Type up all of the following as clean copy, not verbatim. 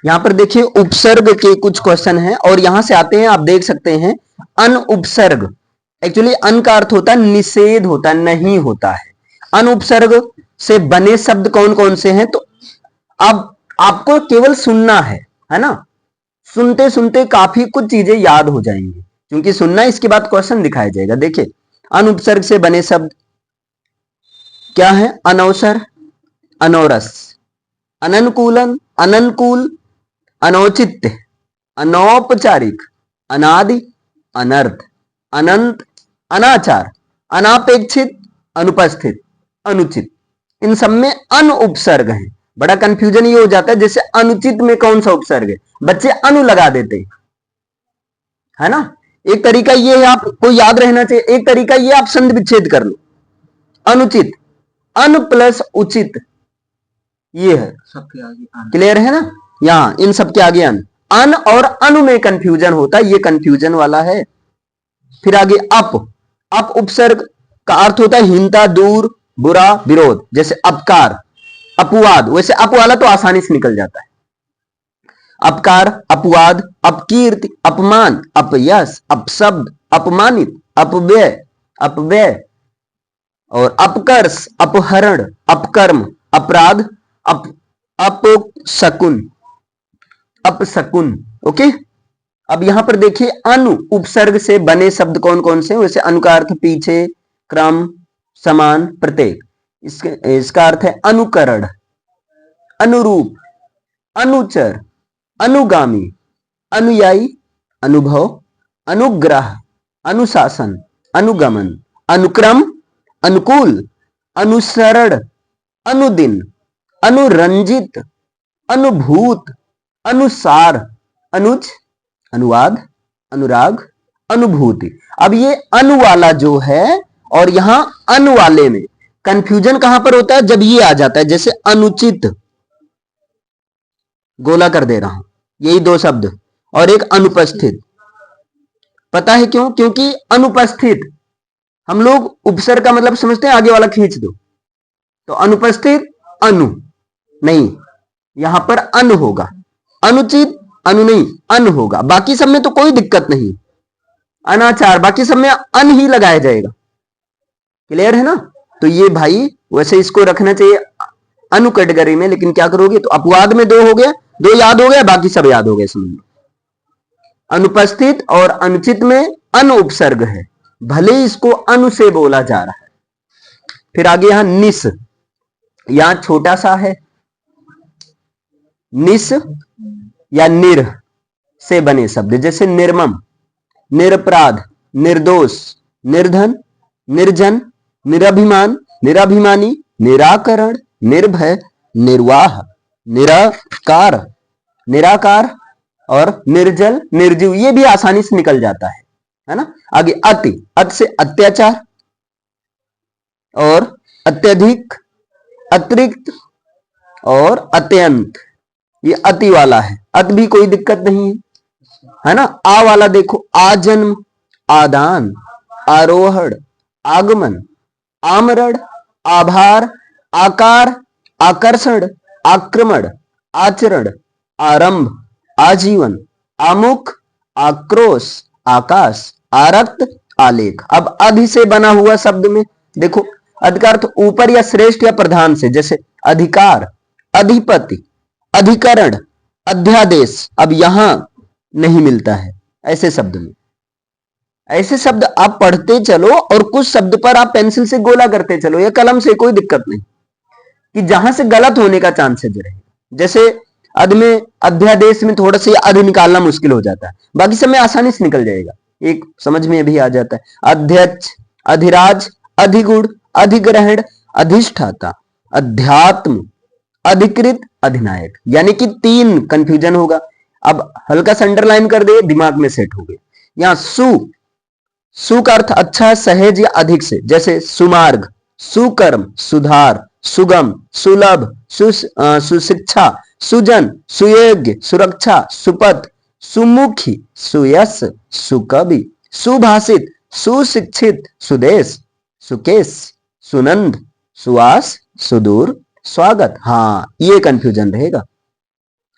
यहां पर देखिए उपसर्ग के कुछ क्वेश्चन हैं और यहां से आते हैं, आप देख सकते हैं अन उपसर्ग। एक्चुअली अन का अर्थ होता है निषेध होता है, नहीं होता है। अन उपसर्ग से बने शब्द कौन कौन से हैं, तो अब आपको केवल सुनना है ना। सुनते सुनते काफी कुछ चीजें याद हो जाएंगी, क्योंकि सुनना, इसके बाद क्वेश्चन दिखाया जाएगा। देखिए अन उपसर्ग से बने शब्द क्या है? अनवसर, अनोरस, अननुकूलन, अननुकूल, अनौचित्य, अनौपचारिक, अनादि, अनर्थ, अनंत, अनाचार, अनापेक्षित, अनुपस्थित, अनुचित। इन सब में अन उपसर्ग है। बड़ा कंफ्यूजन ये हो जाता है जैसे अनुचित में कौन सा उपसर्ग है, बच्चे अनु लगा देते है ना। एक तरीका ये है, आपको याद रहना चाहिए, एक तरीका ये आप संधि विच्छेद कर लो। अनुचित, अन प्लस उचित, ये है। सबके आगे क्लियर है ना। यहां इन सबके आगे अन और अनु में कंफ्यूजन होता है, ये कंफ्यूजन वाला है। फिर आगे अप उपसर्ग का अर्थ होता है हीनता, दूर, बुरा, विरोध। जैसे अपकार, अपवाद, वैसे अप वाला तो आसानी से निकल जाता है। अपकार, अपवाद, अपकीर्ति, अपमान, अपयश, अपशब्द, अपमानित, अपव्यय, अपव्यय और अपकर्ष, अपहरण, अपकर्म, अपराध, अपशकुन, अपशकुन। ओके। अब यहां पर देखिए अनु उपसर्ग से बने शब्द कौन कौन से? वैसे अनु का अर्थ पीछे, क्रम, समान, प्रत्येक। इसका अर्थ है अनुकरण, अनुरूप, अनुचर, अनुगामी, अनुयायी, अनुभव, अनुग्रह, अनुशासन, अनुगमन, अनुक्रम, अनुकूल, अनुसरण, अनुदिन, अनुरंजित, अनुभूत, अनुसार, अनुज, अनुवाद, अनुराग, अनुभूति। अब ये अनु वाला जो है और यहां अन वाले में कंफ्यूजन कहां पर होता है? जब ये आ जाता है, जैसे अनुचित, गोला कर दे रहा हूं, यही दो शब्द, और एक अनुपस्थित। पता है क्यों? क्योंकि अनुपस्थित हम लोग उपसर्ग का मतलब समझते हैं आगे वाला खींच दो, तो अनुपस्थित अनु नहीं, यहां पर अन होगा। अनुचित अनु नहीं, अन होगा। बाकी सब में तो कोई दिक्कत नहीं। अनाचार, बाकी सब में अन ही लगाया जाएगा। क्लियर है ना। तो ये भाई वैसे इसको रखना चाहिए अनु कैटेगरी में, लेकिन क्या करोगे? तो अपवाद में दो हो गया, दो याद हो गया, बाकी सब याद हो गए। समझ लो अनुपस्थित और अनुचित में अन उपसर्ग है, भले ही इसको अनु से बोला जा रहा है। फिर आगे यहां निस, यहां छोटा सा है निस या निर से बने शब्द, जैसे निर्मम, निरपराध, निर्दोष, निर्धन, निर्जन, निराभिमान, निराभिमानी, निराकरण, निर्भय, निर्वाह, निराकार, निराकार और निर्जल, निर्जीव। ये भी आसानी से निकल जाता है ना। आगे अति, अत से अत्याचार और अत्यधिक, अतिरिक्त और अत्यंत, ये अति वाला है। अत भी कोई दिक्कत नहीं है ना। आ वाला देखो, आजन्म, आदान, आरोहण, आगमन, आमरण, आभार, आकार, आकर्षण, आक्रमण, आचरण, आरंभ, आजीवन, आमुख, आक्रोश, आकाश, आरक्त, आलेख। अब अधि से बना हुआ शब्द में देखो, अधि का अर्थ ऊपर या श्रेष्ठ या प्रधान से, जैसे अधिकार, अधिपति, अधिकरण, अध्यादेश। अब यहां नहीं मिलता है ऐसे शब्द में। ऐसे शब्द आप पढ़ते चलो और कुछ शब्द पर आप पेंसिल से गोला करते चलो या कलम से, कोई दिक्कत नहीं, कि जहां से गलत होने का चांसेस रहेगा। जैसे अध में, अध्यादेश में थोड़ा सा अध निकालना मुश्किल हो जाता है, बाकी सब में आसानी से निकल जाएगा, एक समझ में भी आ जाता है। अध्यक्ष, अधिराज, अधिगुण, अधिग्रहण, अधिष्ठाता, अध्यात्म, अधिकृत, अधिनायक। यानी कि 3 कंफ्यूजन होगा। अब हल्का सा अंडरलाइन कर दे, दिमाग में सेट हो गया। यहां सु का अर्थ अच्छा, सहज या अधिक से, जैसे सुमार्ग, सुकर्म, सुधार, सुगम, सुलभ, सुशिक्षा, सुजन, सुयोग्य, सुरक्षा, सुपथ, सुमुखी, सुयश, सुकवि, सुभाषित, सुशिक्षित, सुदेश, सुकेश, सुनंद, सुवास, सुदूर, स्वागत। हाँ, ये कंफ्यूजन रहेगा।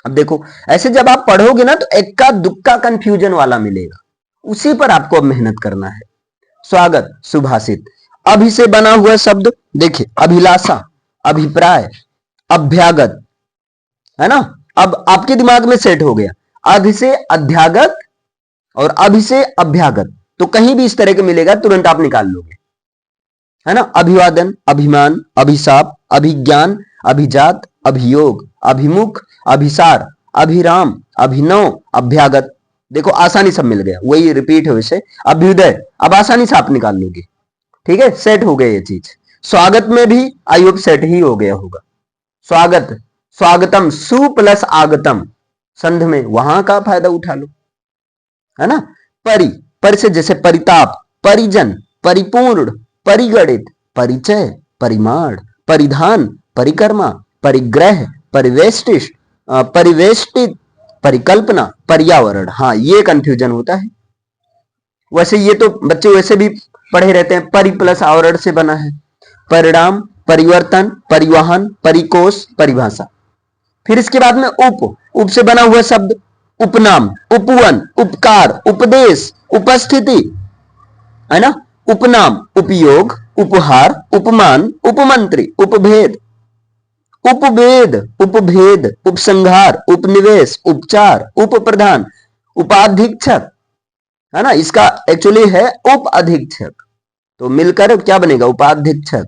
अब देखो, ऐसे जब आप पढ़ोगे ना तो इक्का दुक्का कंफ्यूजन वाला मिलेगा, उसी पर आपको अब मेहनत करना है। स्वागत, सुभाषित। अभि से बना हुआ शब्द देखिए, अभिलाषा, अभिप्राय, अभ्यागत, है ना। अब आपके दिमाग में सेट हो गया, अभि से अध्यागत और अभि से अभ्यागत, तो कहीं भी इस तरह के मिलेगा तुरंत आप निकाल लोगे, है ना। अभिवादन, अभिमान, अभिशाप, अभिज्ञान, अभिजात, अभियोग, अभिमुख, अभिसार, अभिराम, अभिनव, अभ्यागत। देखो आसानी सब मिल गया, वही रिपीट है वैसे। अभ्युदय, अब आसानी से आप निकाल लोगे, ठीक है, सेट हो गया ये चीज। स्वागत में भी आई होप सेट ही हो गया होगा। स्वागत, स्वागतम, सु प्लस आगतम, संध में वहां का फायदा उठा लो, है ना। परि, पर से जैसे परिताप, परिजन, परिपूर्ण, परिगणित, परिचय, परिमाण, परिधान, परिक्रमा, परिग्रह, परिवेष्टित, परिवेष्टित, परिकल्पना, पर्यावरण। हाँ, ये कंफ्यूजन होता है। वैसे ये तो बच्चे वैसे भी पढ़े रहते हैं, परि प्लस आवरण से बना है। परिणाम, परिवर्तन, परिवहन, परिकोष, परिभाषा। फिर इसके बाद में उप से बना हुआ शब्द उपनाम, उपवन, उपकार, उपदेश, उपस्थिति, है ना। उपनाम, उपयोग, उपहार, उपमान, उपमंत्री, उपभेद, उपवेद, उपभेद, उपसंहार, उपनिवेश, उपचार, उपप्रधान, उपाधीक्षक, है ना। इसका एक्चुअली है उप अधीक्षक, तो मिलकर क्या बनेगा, उपाधीक्षक।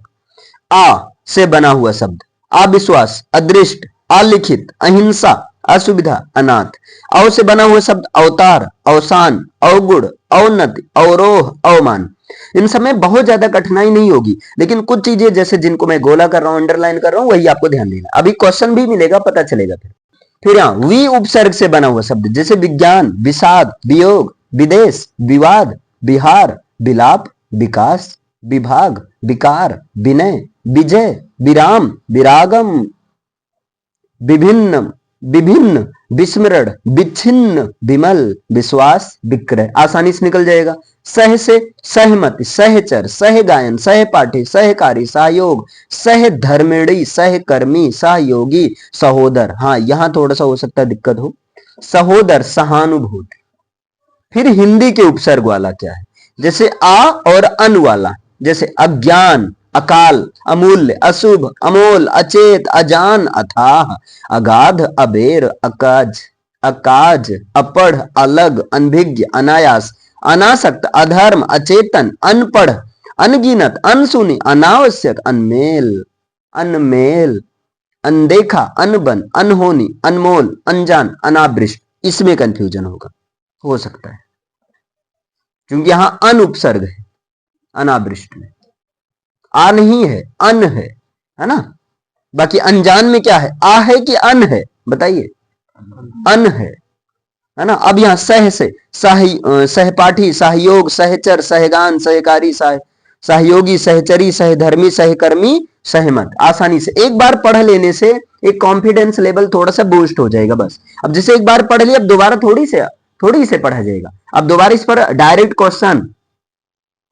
आ से बना हुआ शब्द अविश्वास, अदृष्ट, अलिखित, अहिंसा, असुविधा, अनाथ। अव से बना हुआ शब्द अवतार, अवसान, अवगुण, अवनति, अवरोह, अवमान। इन सब में बहुत ज्यादा कठिनाई नहीं होगी, लेकिन कुछ चीजें जैसे जिनको मैं गोला कर रहा हूं, अंडरलाइन कर रहा हूं, वही आपको ध्यान देना। अभी क्वेश्चन भी मिलेगा, पता चलेगा। फिर यहाँ वी उपसर्ग से बना हुआ शब्द जैसे विज्ञान, विषाद, वियोग, विदेश, विवाद, बिहार, विलाप, विकास, विभाग, विकार, विनय, विजय, विराम, विरागम, विभिन्न, विभिन्न, विस्मरण, विच्छिन्न, विमल, विश्वास, विक्रय। आसानी से निकल जाएगा। सह से सहमति, सहचर, सहगायन, सहपाठी, सहकारी, सहयोग, सहधर्मिणी, सहकर्मी, सहयोगी, सहोदर। हाँ, यहां थोड़ा सा हो सकता है दिक्कत हो। सहोदर, सहानुभूति। फिर हिंदी के उपसर्ग वाला क्या है, जैसे आ और अन वाला, जैसे अज्ञान, अकाल, अमूल्य, अशुभ, अमोल, अचेत, अजान, अथाह, अगाध, अबेर, अकाज, अकाज, अपढ़, अलग, अनभिज्ञ, अनायास, अनासक्त, अधर्म, अचेतन, अनपढ़, अनगिनत, अनसुनी, अनावश्यक, अनमेल, अनमेल, अनदेखा, अनबन, अनहोनी, अनमोल, अनजान, अनावृष्ट। इसमें कंफ्यूजन होगा, हो सकता है, क्योंकि यहां अन उपसर्ग है अनावृष्ट में। आ नहीं है, अन है ना। बाकी अनजान में क्या है, आ है कि अन है, बताइए। अन है ना। अब यहां सह से सहपाठी, सहयोग, सहचर, सहगान, सहकारी, सहयोगी, सहचरी, सहधर्मी, सहकर्मी, सहमत। आसानी से एक बार पढ़ लेने से एक कॉन्फिडेंस लेवल थोड़ा सा बूस्ट हो जाएगा बस। अब जैसे एक बार पढ़ लिया, अब दोबारा थोड़ी से पढ़ा जाएगा। अब दोबारा इस पर डायरेक्ट क्वेश्चन,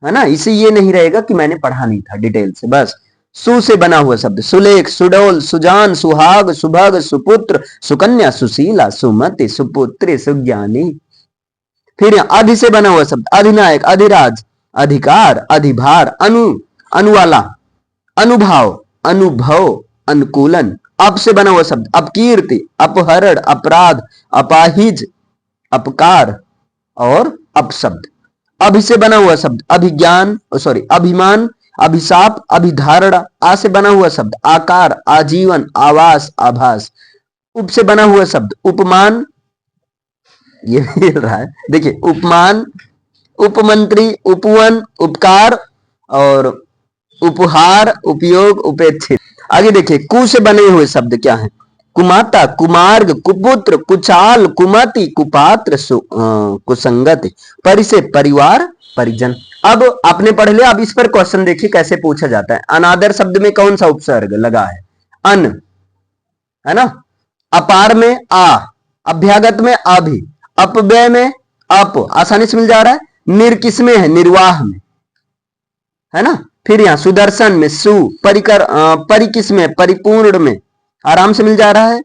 है ना। इसे ये नहीं रहेगा कि मैंने पढ़ा नहीं था डिटेल से। बस सु से बना हुआ शब्द सुलेख, सुडोल, सुजान, सुहाग, सुभग, सुपुत्र, सुकन्या, सुशीला, सुमति, सुपुत्री, सुज्ञानी। फिर अधि से बना हुआ शब्द अधिनायक, अधिराज, अधिकार, अधिभार, अनुवाला, अनुभाव, अनुभव, अनुकूलन। अप से बना हुआ शब्द अपकीर्ति, अपहरण, अपराध, अपाहिज, अपकार और अपशब्द। अभि से बना हुआ शब्द अभिज्ञान, अभिमान, अभिशाप, अभिधारणा। आ से बना हुआ शब्द आकार, आजीवन, आवास, आभास। उप से बना हुआ शब्द उपमान, ये मिल रहा है, देखिए उपमान, उपमंत्री, उपवन, उपकार और उपहार, उपयोग, उपेक्षित। आगे देखिए कु से बने हुए शब्द क्या है, कुमाता, कुमार्ग, कुपुत्र, कुचाल, कुमति, कुपात्र, कुसंगति। परि से परिवार, परिजन। अब आपने पढ़ लिया, अब इस पर क्वेश्चन देखिए कैसे पूछा जाता है। अनादर शब्द में कौन सा उपसर्ग लगा है, अन, है ना। अपार में आ, अभ्यागत में अभि, अपव्यय में अप, आसानी से मिल जा रहा है। निर किस में है, निर्वाह में, है ना। फिर यहां सुदर्शन में सु, परिकर, परि किस में, परिपूर्ण में, आराम से मिल जा रहा है।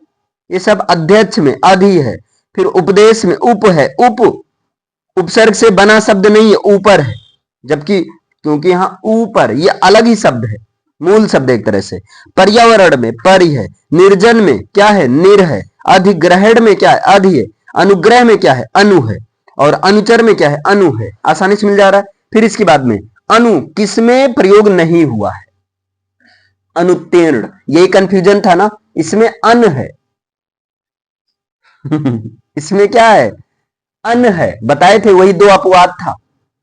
ये सब अध्यक्ष में अधि है। फिर उपदेश में उप है, उपसर्ग से बना शब्द नहीं है, ऊपर है, जबकि क्योंकि यहां ऊपर ये अलग ही शब्द है, मूल शब्द एक तरह से। पर्यावरण में परि है, निर्जन में क्या है, निर है, अधिग्रहण में क्या है, अधि है, अनुग्रह में क्या है, अनु है, और अनुचर में क्या है, अनु है। आसानी से मिल जा रहा है। फिर इसके बाद में अनु किसमें प्रयोग नहीं हुआ है, अनुत्तीर्ण, यही कंफ्यूजन था ना, इसमें अन है इसमें क्या है, अन है, बताए थे, वही दो अपवाद था,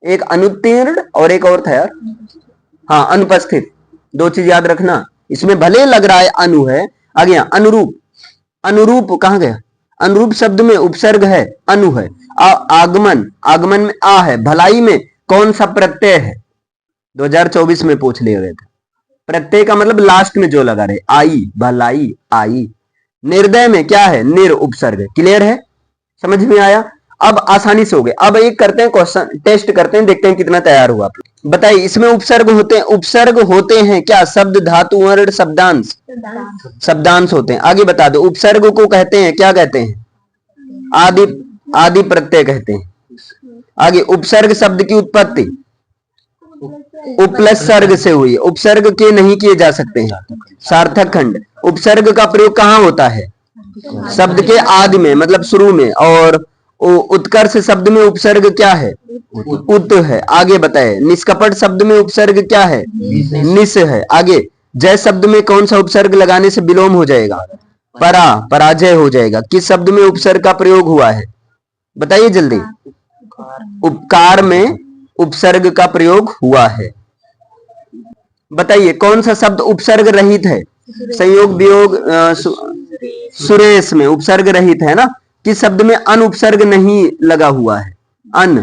एक अनुत्तीर्ण और एक और था यार, हाँ अनुपस्थित। दो चीज याद रखना, इसमें भले लग रहा है अनु है, आ गया अनुरूप। अनुरूप कहां गया, अनुरूप शब्द में उपसर्ग है, अनु है। आगमन, आगमन में आ है। भलाई में कौन सा प्रत्यय है, 2024 में पूछ लिया गया था। प्रत्यय का मतलब लास्ट में जो लगा रहे, आई, भलाई, आई। निर्दय में क्या है, निर उपसर्ग। क्लियर है, समझ में आया। अब आसानी से हो गए। अब एक करते हैं क्वेश्चन, टेस्ट करते हैं, देखते हैं कितना तैयार हुआ। बताइए, इसमें उपसर्ग होते हैं, उपसर्ग होते हैं क्या, शब्द, धातु, वर्ण, शब्दांश, शब्दांश होते हैं। आगे बता दो, उपसर्ग को कहते हैं क्या, कहते हैं आदि, आदि प्रत्यय कहते हैं। आगे, उपसर्ग शब्द की उत्पत्ति उपलस सर्ग से हुई, उपसर्ग के नहीं किए जा सकते हैं, सार्थक खंड। उपसर्ग का प्रयोग कहां होता है, शब्द के आदि में, मतलब शुरू में। और उत्कर्ष शब्द में उपसर्ग क्या है, उत है। आगे बताए, निष्कपट शब्द में उपसर्ग क्या है, निस है। आगे, जय शब्द में कौन सा उपसर्ग लगाने से विलोम हो जाएगा, परा, पराजय हो जाएगा। किस शब्द में उपसर्ग का प्रयोग हुआ है, बताइए जल्दी। उपकार में उपसर्ग का प्रयोग हुआ है। बताइए, कौन सा शब्द उपसर्ग रहित है, संयोग, वियोग, सुरेश में उपसर्ग रहित है ना। किस शब्द में अन उपसर्ग नहीं लगा हुआ है, अन,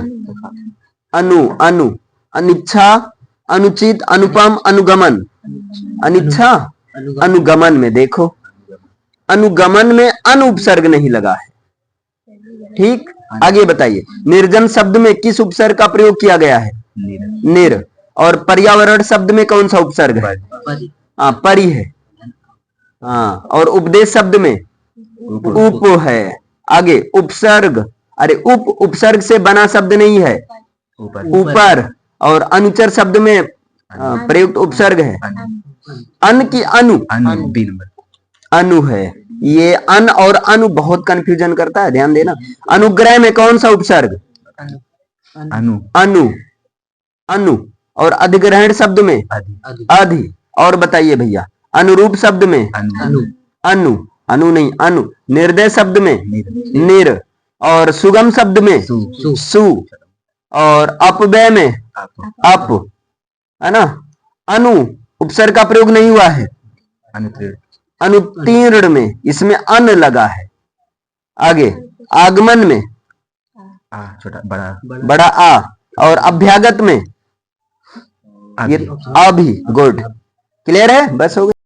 अनु, अनु, अनिच्छा, अनुचित, अनुपम, अनुगमन। अनिच्छा, अनुगमन में देखो, अनुगमन में अन उपसर्ग नहीं लगा है, ठीक। आगे बताइए, निर्जन शब्द में किस उपसर्ग का प्रयोग किया गया है, निर। और पर्यावरण शब्द में कौन सा उपसर्ग है, हाँ परि है, हाँ। और उपदेश शब्द में उप है। आगे, उपसर्ग, अरे उपसर्ग से बना शब्द नहीं है, ऊपर। और अनुचर शब्द में प्रयुक्त उपसर्ग है, अन की अनु, अनु है। ये अन और अनु बहुत कंफ्यूजन करता है, ध्यान देना। अनुग्रह में कौन सा उपसर्ग, अनु, अनु, अनु। और अधिग्रहण शब्द में अधि। और बताइए भैया, अनुरूप शब्द में अनु, अनु, अनु नहीं, अनु। निर्दय शब्द में निर। और सुगम शब्द में सु। और अपव्यय में अप, है ना। अनु उपसर्ग का प्रयोग नहीं हुआ है, अनुत्तीर्ण में इसमें अन लगा है। आगे, आगमन में छोटा, बड़ा आ। और अभ्यागत में ये अभी। गुड, क्लियर है, बस हो गया।